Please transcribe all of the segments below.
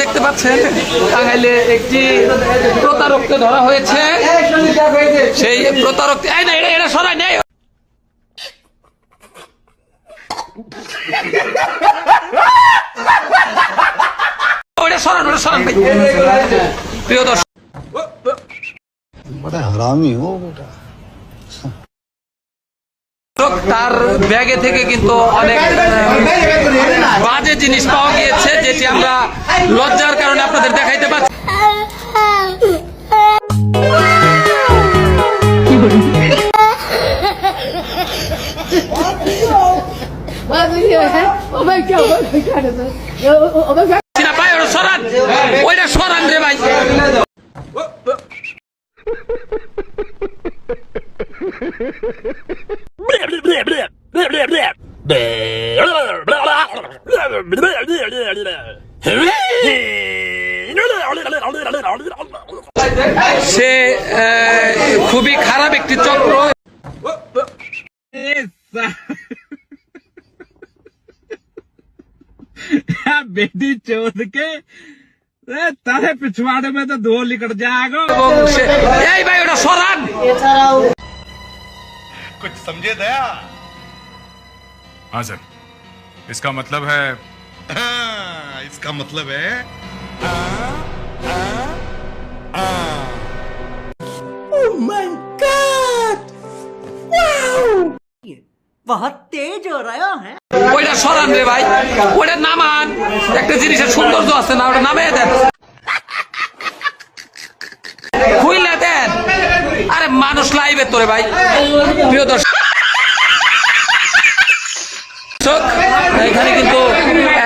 দেখতে পাচ্ছেন টাঙ্গাইলে একটি প্রতারককে ধরা হয়েছে। সেই প্রতারক এটা সরাই নেই, ওটা সরান, ওটা সরান ভাই। প্রিয় দর্শক, बड़ा हरामी हो बेटा। তার ব্যাগে থেকে কিন্তু অনেক বাজে জিনিস পাওয়া গিয়েছে, যেটি আমরা লজ্জার কারণে আপনাদের দেখাইতে পারছি। ভাই ওটা সরান, ওইটা সরান রে ভাই। সে খুবই খারাপ একটি চক্র। बेटी चौथ के तारे पिछवाड़े में तो धो निकल जाएगा। भाई ओटा सरान, कुछ समझे दया? हाँ सर, इसका मतलब है इसका मतलब है बहुत तेज हो रहा है। ওইটা সরান রে ভাই, ওইটা নামান। একটা জিনিসের সৌন্দর্য আছে না, ওটা নামিয়ে দেন, খুইলে দেন। আরে মানুষ লাইভে তোরে ভাই। প্রিয় দর্শক, এখানে কিন্তু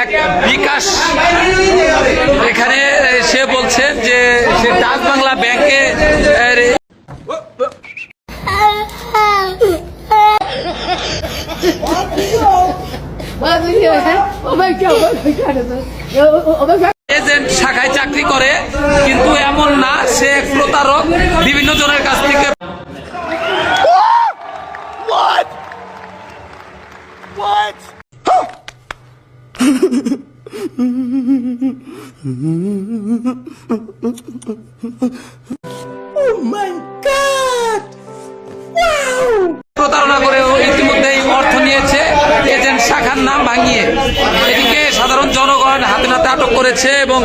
এক বিকাশ, এখানে সে বলছেন যে সে ডাচ বাংলা ব্যাংকে এজেন্ট শাখায় চাকরি করে, কিন্তু এমন না, সে এক প্রতারক। বিভিন্ন জনের কাছ থেকে প্রতারণা করে ইতিমধ্যে অর্থ নিয়েছে। এজেন্ট শাখার নাম ভাঙিয়ে এটিকে সাধারণ জনগণ হাতে নাতে আটক করেছে, এবং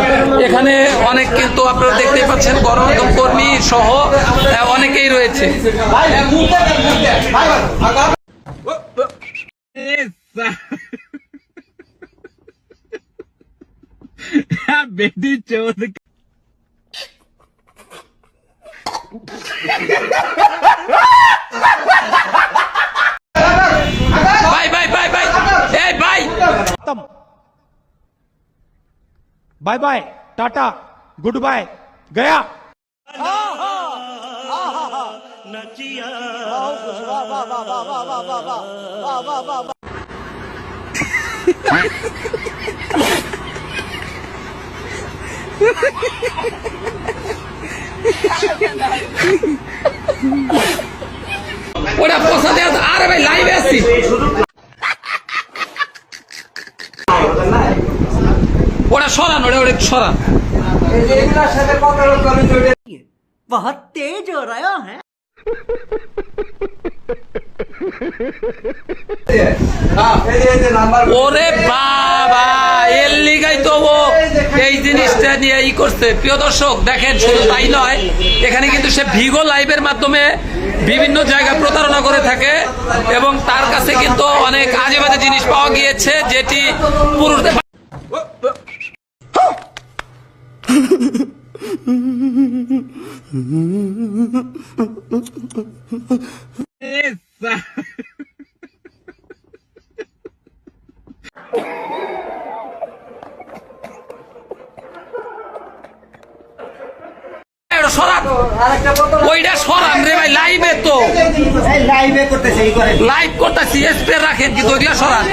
এখানে অনেক কিন্তু আপনারা দেখতেই পাচ্ছেন গণমাধ্যম কর্মী সহ অনেকেই রয়েছে। बेटी चौथ भाई भाई भाई भाई ए भाई bye bye tata goodbye गया। ওটা পছন্দ। আরে ভাই লাইভে আসছি, ওটা সরান, ওটা ওটা সরান। बहुत तेज हो रहा है। ওরে বাবা, এর লিগাই তো ও এই জিনিসটা নিয়ে ই করছে। প্রিয় দর্শক দেখেন, শুধু তাই নয়, এখানে কিন্তু সে ভিগো লাইভের মাধ্যমে বিভিন্ন জায়গায় প্রতারণা করে থাকে, এবং তার কাছে কিন্তু অনেক আজে বাজে জিনিস পাওয়া গিয়েছে, যেটি পুরুষদের ওইটা সরান রে ভাই, লাইভে তো লাইভ করতেছি, স্প্রে রাখেন, কিন্তু ওইগুলা সরান।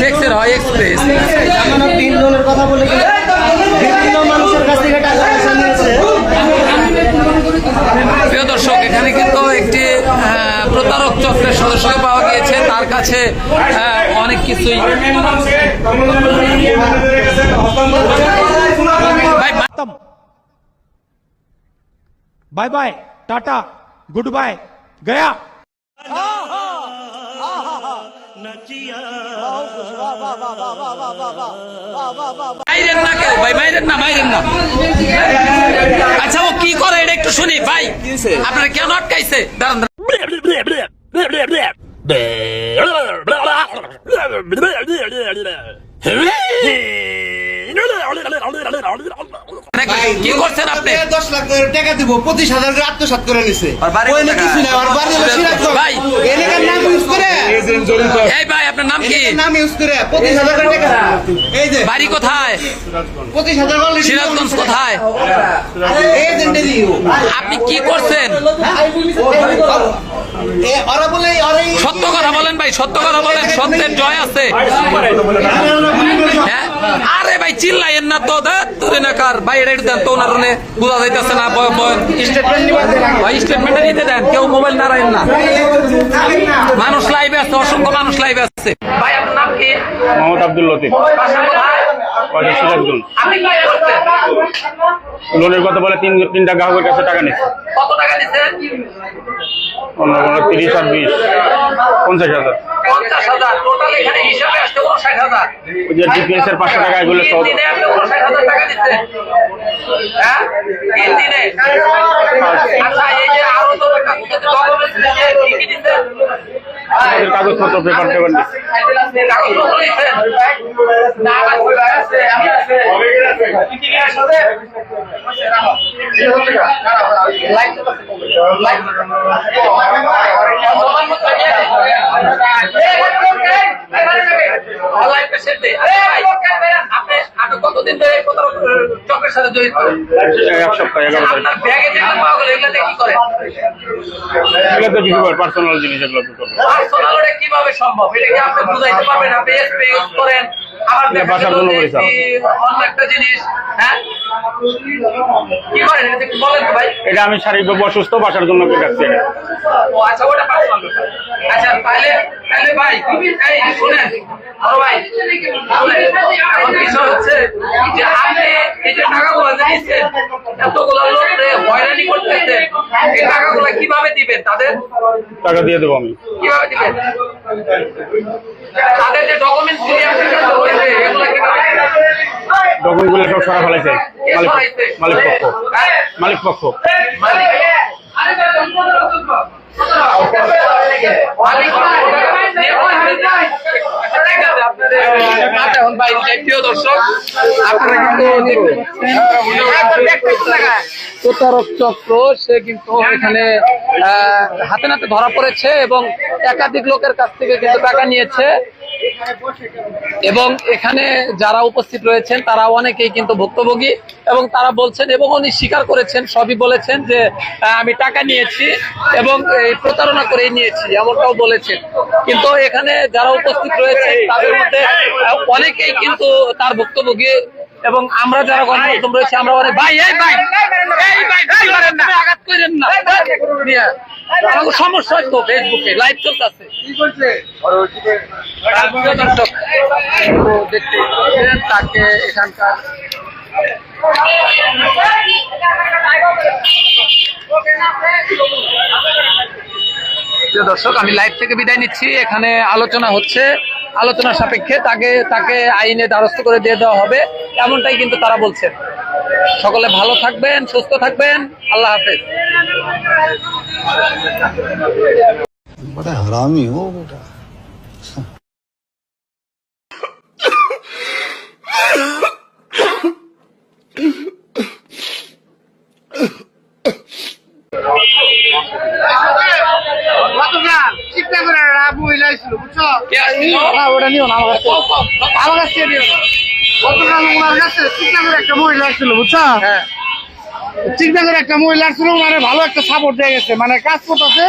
সেক্সের হয় এক্সপ্রেস। কথা বলে বিভিন্ন মানুষের কাছ থেকে টাকা পয়সা নিয়েছে। প্রিয় দর্শক, এখানে কিন্তু একটি প্রতারক চক্রের সদস্যকে পাওয়া গিয়েছে। তার কাছে অনেক কিছুই ভাই bye bye tata goodbye गया মাইরেন না কেউ ভাই, মাইরেন না, মাইরেন না। আচ্ছা ও কি করে এটা একটু শুনি ভাই, আপনারা কেন আটকাইছে? দাঁড়ান কি করছেন আপনি? 10 লাখ টাকা দিব, 25,000 করে আত্মসাৎ করে নিছে। ওই না কিছু না, আর বাড়ি হলো সিরাজগঞ্জ। ভাই এলাকার নাম ইউজ করে, এই ভাই আপনার নাম কি? এলাকার নাম ইউজ করে 25,000 করে টাকা। এই যে বাড়ি কোথায়? 25,000 করে সিরাজগঞ্জ কোথায়? এজেন্টে দিও। আপনি কি করছেন? ওরা বলে সত্য কথা বলেন ভাই, সত্য কথা বলেন, সত্যের জয় আছে। হ্যাঁ? আরে ভাই চিল্লাইয়েন না তো, ধরে না কার ভাই, এটা দেন তো ওনার বোঝা যাইতেছে না। স্টেটমেন্টটা নিতে দেন, কেউ মোবাইল নাড়াইন না। মানুষ লাইভে আছে, অসংখ্য মানুষ লাইভে আছে। ভাই আপনার নাম কি? মোহাম্মদ আব্দুল লতিফ, বাসা কোথায়? বাসা সিরাজগঞ্জ। আপনি কি করছেন? লোনের কথা বলে তিনটা গ্রাহকের কাছে টাকা নিচ্ছে। কত টাকা নিছেন? 30 আর 20 50,000। 50,000 টোটাল এখানে হিসাবে আসছে 59,000। ওই যে ডিপিএস এর 500 টাকা এগুলো সব দিনে আপনি 59,000 টাকা দিচ্ছেন? হ্যাঁ 3 দিনে। আচ্ছা এই যে আরো তো ডকুমেন্টস দিচ্ছে, কি কি দিচ্ছেন? আমাদের কাগজপত্র পেপার টেপার নিচ্ছে। কাগজপত্র দিচ্ছেন? না ভাই আছে, আমি আছে। কি কি আসলে? লাইট লাইট অনলাইন পেশেন্ট আপনি কতদিন ধরে চক্রের সাথে জড়িত? 1 সপ্তাহ 11 তারিখ। আপনার ব্যাগে যেগুলো পাওয়া গেল এগুলোতে কি করেন? এগুলো তো কিছু পার্সোনাল জিনিস, এগুলো তো করবো। পার্সোনাল ওটা কিভাবে সম্ভব? এটা কি আপনি বুঝাইতে পারবেন? আপনি এসপি ইউজ করেন, আবার দেখা বাসার গেল জন্য যে করি স্যার। অন্য একটা জিনিস, হ্যাঁ কি করেন এটা একটু বলেন তো ভাই। এটা আমি শারীরিকভাবে অসুস্থ, বাসার জন্য রাখছি এটা। ও আচ্ছা ওটা পার্সোনাল। আচ্ছা তাহলে তাহলে ভাই এই শুনেন বড় ভাই, এখন বিষয় হচ্ছে যে আপনি এই যে টাকাগুলো যে দিচ্ছেন, এতগুলো লোকরে হয়রানি করতেছেন, এই টাকাগুলো কিভাবে দিবেন তাদের? টাকা দিয়ে দেবো আমি। কিভাবে দিবেন? তাদের যে ডকুমেন্টস গুলি আপনার কাছে রয়েছে এগুলো কিভাবে দিবেন? ডকুমেন্টগুলো সব সরা ফেলাইছে কে সরাইছে? মালিক পক্ষ। হ্যাঁ? মালিক পক্ষ। মালিক এখন ভাই প্রিয় দর্শক, আপনারা কিন্তু প্রতারক চক্র সে কিন্তু এখানে হাতে নাতে ধরা পড়েছে এবং একাধিক লোকের কাছ থেকে কিন্তু টাকা নিয়েছে এবং এখানে যারা উপস্থিত রয়েছেন তারা অনেকেই কিন্তু ভুক্তভোগী এবং তারা বলছেন এবং উনি স্বীকার করেছেন, সবই বলেছেন যে আমি টাকা নিয়েছি এবং এই প্রতারণা করে নিয়েছি, এমনটাও বলেছেন। কিন্তু এখানে যারা উপস্থিত রয়েছেন তাদের মধ্যে অনেকেই কিন্তু তার ভুক্তভোগী এবং আমরা যারা গণমাধ্যম রয়েছে আমরা অনেক ভাই এই ভাই এই ভাই করেন না, আঘাত করেন না, আমাকে সমস্যা হয় তো ফেসবুকে লাইভ চলতেছে। কি করছে দর্শক তো দেখতে পাচ্ছেন তাকে এখানকার দর্শক আমি লাইভ থেকে বিদায় নিচ্ছি। এখানে আলোচনা হচ্ছে, আলোচনা সাপেক্ষে তাকে আইনে দ্বারস্থ করে দিয়ে দেওয়া হবে, এমনটাই কিন্তু তারা বলছেন। সকলে ভালো থাকবেন, সুস্থ থাকবেন, আল্লাহ হাফেজ। बड़ा हरामी हो बेटा। ওটা নিও না, আমার কাছে নিও না। গতকাল ওনার কাছে চিকনা একটা মহিলা আসছিল, বুঝছো? হ্যাঁ, চিকনা একটা মহিলা আসছিল, মানে ভালো একটা সাপোর্ট দিয়ে গেছে, মানে কাজ করতেছে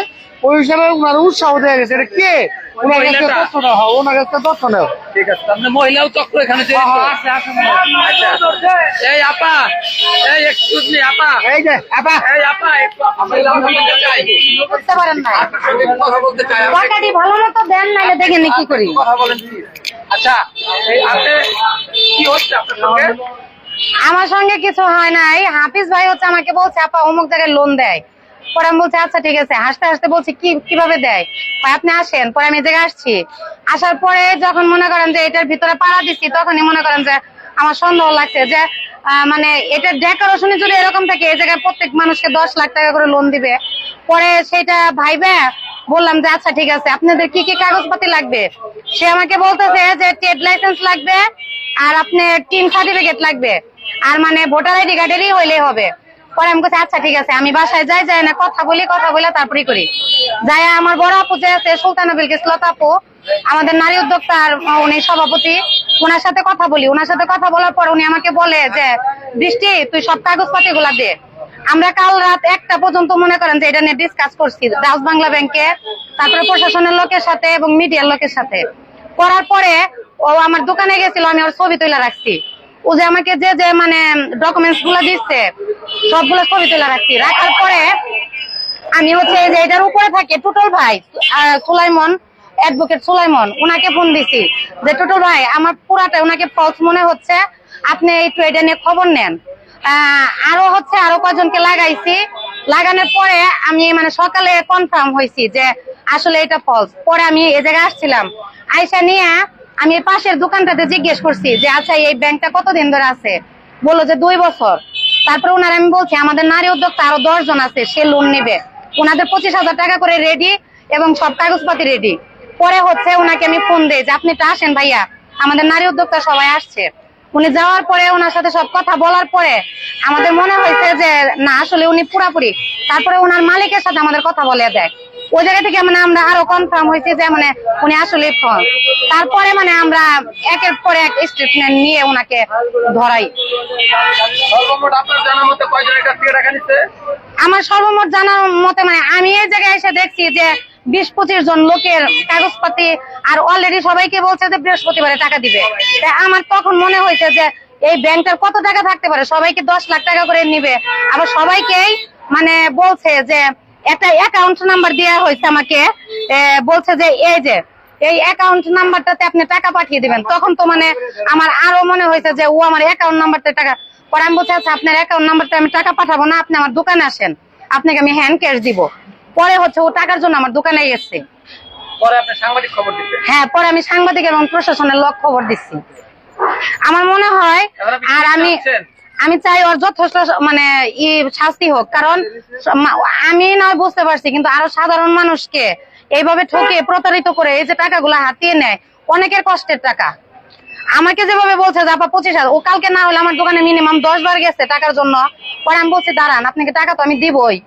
ওই হিসাবে ওনার উৎসাহ দিয়ে গেছে। এটা কে ওনার কাছে মহিলাটা? তথ্য নাও, হ্যাঁ, ওনার কাছে তথ্য নাও। ঠিক আছে, আপনার মহিলাও চক্র এখানে জড়িত? আচ্ছা। এই আপা, এই এক্সকিউজ মি আপা, এই যে আপা, এই আপা একটু আপনার সঙ্গে কথা বলতে চাই। বুঝতে পারেন না আপনার সঙ্গে একটু কথা বলতে চাই। আপনি টাকাটি ভালো মতো দেন নাইলে দেখেন কি করি। কথা বলেন please। আচ্ছা, এই আপনি কি হচ্ছে আপনার সঙ্গে? আমার সঙ্গে কিছু হয় নাই, হাফিজ ভাই হচ্ছে আমাকে বলছে আপা অমুক জায়গায় লোন দেয়। পরে আমি বলছি আচ্ছা ঠিক আছে, হাসতে হাসতে বলছি কিভাবে দেয়, ভাই আপনি আসেন। পরে আমি এই জায়গায় আসছি, আসার পরে যখন মনে করেন যে এটার ভিতরে পাড়া দিচ্ছি, তখনই মনে করেন যে আমার সন্দেহ লাগছে যে মানে এটার ডেকোরেশনে যদি এরকম থাকে, এই জায়গায় প্রত্যেক মানুষকে 10 লাখ টাকা করে লোন দিবে। পরে সেটা ভাইবে বললাম যে আচ্ছা ঠিক আছে, আপনাদের কি কি কাগজপাতি লাগবে। সে আমাকে বলতেছে যে ট্রেড লাইসেন্স লাগবে, আর আপনার টিন সার্টিফিকেট লাগবে, আর মানে ভোটার আইডি কার্ডেরই হইলেই হবে। পরে আমি বলছি আচ্ছা ঠিক আছে, আমি বাসায় যাই না কথা বলে তারপরে করি। যাই আমার বড় আপু যে আছে সুলতানা বিলকিস লতা আপু, আমাদের নারী উদ্যোক্তার উনি সভাপতি, ওনার সাথে কথা বলি। ওনার সাথে কথা বলার পর উনি আমাকে বলে যে বৃষ্টি তুই সব কাগজপাতি গুলা দে। আমরা কাল রাত 1টা পর্যন্ত মনে করেন যে এটা নিয়ে ডিসকাস করছি ডাচ বাংলা ব্যাংকে, তারপরে প্রশাসনের লোকের সাথে এবং মিডিয়ার লোকের সাথে। করার পরে ও আমার দোকানে গেছিল, আমি ওর ছবি তুলে রাখছি। ও যে আমাকে যে মানে ডকুমেন্টস গুলা দিচ্ছে সবগুলো ছবি তুলে রাখছি। রাখার পরে আমি হচ্ছে যে এটার উপরে থাকে টুটল ভাই সুলাইমন, অ্যাডভোকেট সুলাইমন, ওনাকে ফোন দিছি যে টুটল ভাই আমার পুরাটা ওনাকে ফলস মনে হচ্ছে, আপনি একটু এটা নিয়ে খবর নেন। আরো কয়জনকে লাগাইছি। লাগানোর পরে আমি মানে সকালে কনফার্ম হয়েছি যে আসলে এটা ফলস। পরে আমি এই জায়গায় আসছিলাম, আইসা নিয়ে আমি পাশের দোকানটাতে জিজ্ঞেস করছি যে আচ্ছা এই ব্যাংকটা কতদিন ধরে আছে, বললো যে 2 বছর। তারপরে ওনার আমি বলছি আমাদের নারী উদ্যোক্তা আরো 10 জন আছে, সে লোন নেবে, ওনাদের 25,000 টাকা করে রেডি এবং সব কাগজপাতি রেডি। পরে হচ্ছে ওনাকে আমি ফোন দিই যে আপনি একটু আসেন ভাইয়া, আমাদের নারী উদ্যোক্তা সবাই আসছে। উনি যাওয়ার পরে ওনার সাথে সব কথা বলার পরে আমাদের মনে হয়েছে যে না আসলে উনি পুরাপুরি। তারপরে ওনার মালিকের সাথে আমাদের কথা বলে দেয়। ওই জায়গা থেকে মানে আমরা আরো কনফার্ম হয়েছি যে মানে উনি আসলে ফ্রড। তারপরে মানে আমরা একের পর এক স্টেটমেন্ট নিয়ে ওনাকে ধরাই। সর্বমোট আপনার জানা মতে কয়জনের কাছ থেকে টাকা নিচ্ছে? আমার সর্বমোট জানার মতে মানে আমি এই জায়গায় এসে দেখছি যে 20-25 জন লোকের কাগজপাতি, আর অলরেডি সবাইকে বলছে যে বৃহস্পতিবারে টাকা দিবে। তাই আমার তখন মনে হয়েছে যে এই ব্যাংকটার কত টাকা থাকতে পারে, সবাইকে 10 লাখ টাকা করে নিবে। আবার সবাইকেই মানে বলছে যে একটা অ্যাকাউন্ট নাম্বার দেওয়া হয়েছে আমাকে, বলছে যে এই অ্যাকাউন্ট নাম্বারটাতে আপনি টাকা পাঠিয়ে দিবেন। তখন তো মানে আমার আরো মনে হয়েছে যে ও আমার অ্যাকাউন্ট নাম্বারটা টাকা। পরে আমি বলছি আচ্ছা আপনার অ্যাকাউন্ট নাম্বারটা আমি টাকা পাঠাবো না, আপনি আমার দোকানে আসেন, আপনাকে আমি হ্যান্ড ক্যাশ দিব। পরে হচ্ছে ও টাকার জন্য আমার দোকানে গেছে। পরে আপনি সাংবাদিক খবর দিতে? হ্যাঁ, পরে আমি সাংবাদিক এবং প্রশাসনের লোক খবর দিচ্ছি। আমার মনে হয় আর আমি চাই ওর যথেষ্ট মানে শাস্তি হোক, কারণ আমি নয় বুঝতে পারছি, কিন্তু আরো সাধারণ মানুষকে এইভাবে ঠকিয়ে প্রতারিত করে এই যে টাকাগুলো হাতিয়ে নেয়, অনেকের কষ্টের টাকা। আমাকে যেভাবে বলছে যে আপা 25,000, ও কালকে না হলে আমার দোকানে মিনিমাম 10 বার গেছে টাকার জন্য। পরে আমি বলছি দাঁড়ান, আপনাকে টাকা তো আমি দিবই,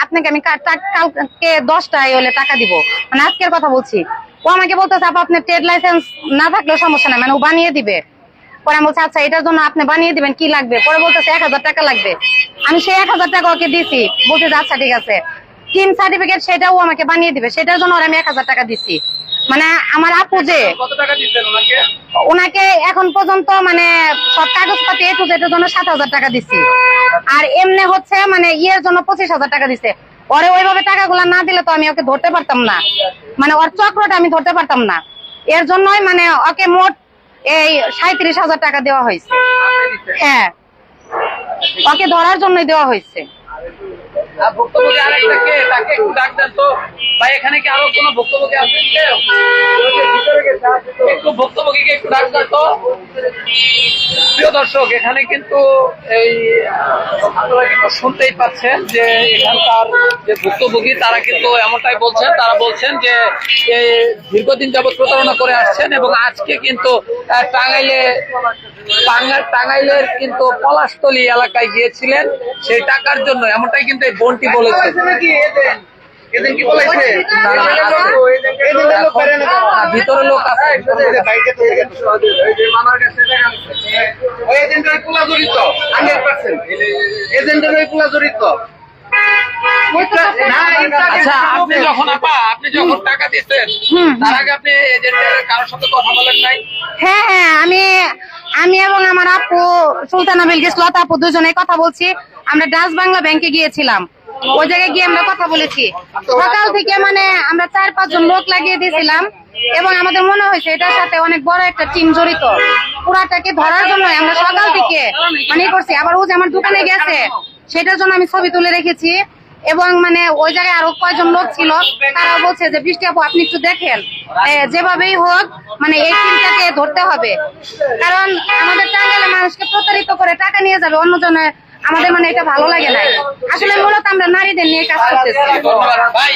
আপনাকে আমি কালকে 10টায় হলে টাকা দিব, মানে আজকের কথা বলছি। ও আমাকে বলতেছে আপা আপনার ট্রেড লাইসেন্স না থাকলেও সমস্যা নাই, মানে ও বানিয়ে দিবে। পরে আমি বলছি আচ্ছা এটার জন্য আপনি বানিয়ে দিবেন, কি লাগবে? পরে বলতেছে 1000 টাকা লাগবে। আমি সেই 1000 টাকা ওকে দিছি, বলতে আচ্ছা ঠিক আছে। টিন সার্টিফিকেট সেটাও আমাকে বানিয়ে দিবে, সেটার জন্য আমি 1000 টাকা দিছি। মানে আমার আপু যে কত টাকা দিচ্ছেন ওনাকে? ওনাকে এখন পর্যন্ত মানে সব কাগজপাতি এ টু জেডের জন্য 7,000 টাকা দিছি, আর এমনি হচ্ছে মানে ইয়ের জন্য 25,000 টাকা দিছে। ওরে ওইভাবে টাকাগুলা না দিলে তো আমি ওকে ধরতে পারতাম না, মানে ওর চক্রটা আমি ধরতে পারতাম না। এর জন্যই মানে ওকে মোট এই 37,000 টাকা দেওয়া হয়েছে। হ্যাঁ, ওকে ধরার জন্যই দেওয়া হয়েছে। ভুক্তভোগী আরেকটা কে, তাকে একটু ডাক দেন তো ভাই। এখানে কি আরো কোনো ভুক্তভোগী আছেন? একটু ভুক্তভোগীকে একটু ডাক দেন তো। প্রিয় দর্শক, এখানে কিন্তু এই আপনারা কিন্তু শুনতেই পাচ্ছেন যে এখানকার যে ভুক্তভোগী তারা কিন্তু এমনটাই বলছেন। তারা বলছেন যে এই দীর্ঘদিন যাবৎ প্রতারণা করে আসছেন এবং আজকে কিন্তু টাঙ্গাইলের কিন্তু পলাশতলী এলাকায় গিয়েছিলেন সেই টাকার জন্য, এমনটাই কিন্তু এই বোনটি বলেছে। ভিতরে লোক আছে, এজেন্টের জড়িত 100%। এজেন্টের জড়িত আচ্ছা, আপনি যখন টাকা দিচ্ছেন তার আগে আপনি এজেন্টের কারোর সাথে কথা বলেন নাই? হ্যাঁ হ্যাঁ, আমি এবং আমার আপু সুলতানা বিলকিস লতা আপু দুজনে কথা বলছি। আমরা ডাচ বাংলা ব্যাংকে গিয়েছিলাম, ওই জায়গায় গিয়ে আমরা কথা বলেছি। সকাল থেকে মানে আমরা 4-5 জন লোক লাগিয়ে দিয়েছিলাম এবং আমাদের মনে হয়েছে এটার সাথে অনেক বড় একটা টিম জড়িত। পুরাটাকে ধরার জন্য আমরা সকাল থেকে মানে করছি। আবার ও যে আমার দোকানে গেছে সেটার জন্য আমি ছবি তুলে রেখেছি। এবং মানে ওই জায়গায় আরো কয়েকজন লোক ছিল, তারা বলছে যে বৃষ্টি আপু আপনি একটু দেখেন, যেভাবেই হোক মানে এই টিমটাকে ধরতে হবে, কারণ আমাদের টাঙ্গাইলে মানুষকে প্রতারিত করে টাকা নিয়ে যাবে অন্যজনে, আমাদের মানে এটা ভালো লাগে না। আসলে মূলত আমরা নারীদের নিয়ে কাজ করতেছি। ধন্যবাদ ভাই।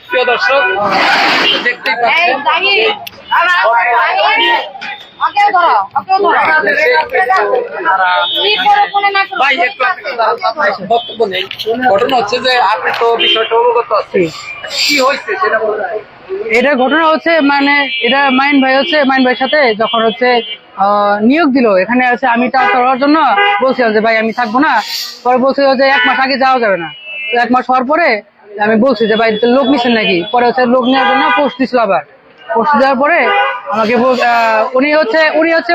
প্রিয় দর্শক, দেখতেই পাচ্ছেন ভাই একটু বক্তব্য নেই। ঘটনা হচ্ছে যে আপনি তো বিষয়টা অবগত আছেন, কি হয়েছে সেটা বলুন। এটা ঘটনা হচ্ছে মানে এটা মাইন ভাইয়ের সাথে যখন হচ্ছে নিয়োগ দিল এখানে আছে, আমি ট্রান্সফার হওয়ার জন্য বলছিলাম যে ভাই আমি থাকবো না। পরে বলছিল যে 1 মাস আগে যাওয়া যাবে না। তো 1 মাস হওয়ার পরে আমি বলছি যে ভাই লোক নিচ্ছেন নাকি। পরে হচ্ছে লোক নেওয়ার জন্য পোস্ট দিছিল। আবার পোস্ট দেওয়ার পরে আমাকে উনি হচ্ছে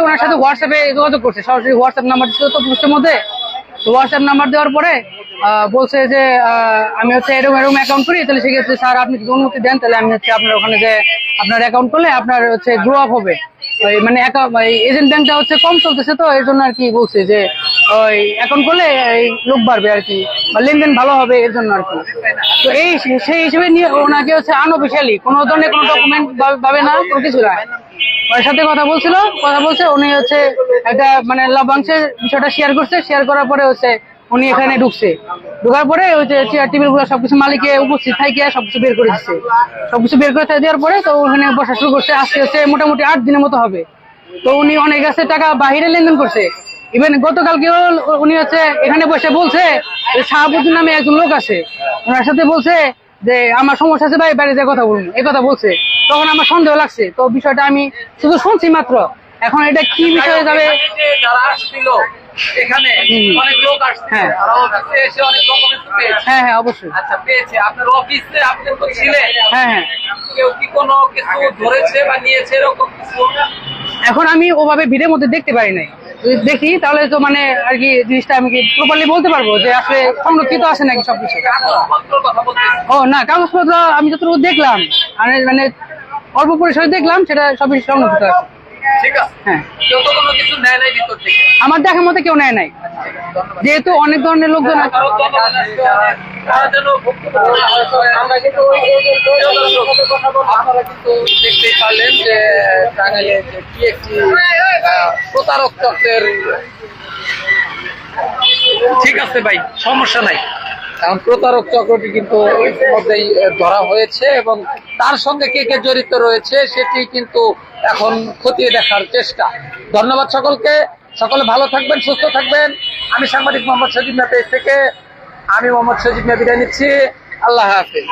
ওনার সাথে হোয়াটসঅ্যাপে যোগাযোগ করছে, সরাসরি হোয়াটসঅ্যাপ নাম্বার ছিল তো পোস্টের মধ্যে। তো হোয়াটসঅ্যাপ নাম্বার দেওয়ার পরে বলছে যে আমি হচ্ছে এরকম অ্যাকাউন্ট করি, তাহলে সেক্ষেত্রে স্যার আপনি যদি অনুমতি দেন তাহলে আমি হচ্ছে আপনার ওখানে যে আপনার অ্যাকাউন্ট করলে আপনার হচ্ছে গ্রো আপ হবে। মানে এজেন্ট ব্যাংকটা হচ্ছে কম চলতেছে, তো এর জন্য আর কি বলছে যে ওই অ্যাকাউন্ট করলে লোক বাড়বে আর কি, বা লেনদেন ভালো হবে এর জন্য আর কি। তো সেই হিসেবে নিয়ে ওনাকে হচ্ছে আনঅফিসিয়ালি কোনো ধরনের কোনো ডকুমেন্ট পাবে না, কোনো কিছু না। ওর সাথে কথা বলছে উনি হচ্ছে একটা মানে লভ্যাংশের বিষয়টা শেয়ার করছে। শেয়ার করার পরে হচ্ছে উনি এখানে ঢুকার পরে ওই যে চেয়ার টেবিল গুলো সবকিছু মালিকে উপস্থিত থাকে সবকিছু বের করে দিচ্ছে। সবকিছু বের করে দেওয়ার পরে তো ওখানে বসা শুরু করছে। আজকে হচ্ছে মোটামুটি 8 দিনের মতো হবে। তো উনি অনেক কাছে টাকা বাহিরে লেনদেন করছে। ইভেন গতকালকে উনি হচ্ছে এখানে বসে বলছে শাহাবুদ্দিন নামে একজন লোক আছে, ওনার সাথে বলছে যে আমার সমস্যা আছে ভাই, বাইরে যে কথা বলুন, এই কথা বলছে। তখন আমার সন্দেহ লাগছে। তো বিষয়টা আমি শুধু শুনছি মাত্র, এখন এটা কি বিষয়ে যাবে। যারা আসছিল এখানে অনেক লোক আসছে, এসে অনেক ডকুমেন্ট পেয়েছে। হ্যাঁ হ্যাঁ অবশ্যই। আচ্ছা, পেয়েছে। আপনার অফিসে আপনি তো ছিলেন? হ্যাঁ হ্যাঁ। কেউ কি কোনো কিছু ধরেছে বা নিয়েছে এরকম কিছু? এখন আমি ওভাবে ভিড়ের মধ্যে দেখতে পারি নাই, যদি দেখি তাহলে তো মানে আর কি জিনিসটা আমি কি প্রপারলি বলতে পারবো যে আসলে সংরক্ষিত আছে নাকি সবকিছু। ও না, কাগজপত্র আমি যতটুকু দেখলাম মানে অল্প পরিসরে দেখলাম, সেটা সবই সংরক্ষিত আছে। ঠিক আছে। হ্যাঁ, কেউ তো কোনো কিছু নেয় নাই ভিতর থেকে? আমার দেখার মধ্যে কেউ নেয় নাই, যেহেতু অনেক ধরনের লোকজন আছে। আপনারা কিন্তু দেখতেই পারলেন যে টাঙ্গাইলে কি একটি প্রতারক চক্রের। ঠিক আছে ভাই, সমস্যা নাই। এখন প্রতারক চক্রটি কিন্তু ইতিমধ্যেই ধরা হয়েছে এবং তার সঙ্গে কে কে জড়িত রয়েছে সেটি কিন্তু এখন খতিয়ে দেখার চেষ্টা। ধন্যবাদ সকলকে। সকলে ভালো থাকবেন, সুস্থ থাকবেন। আমি সাংবাদিক মোহাম্মদ সজীব মিয়া পেজ থেকে আমি মোহাম্মদ সজীব মিয়া বিদায় নিচ্ছি। আল্লাহ হাফেজ।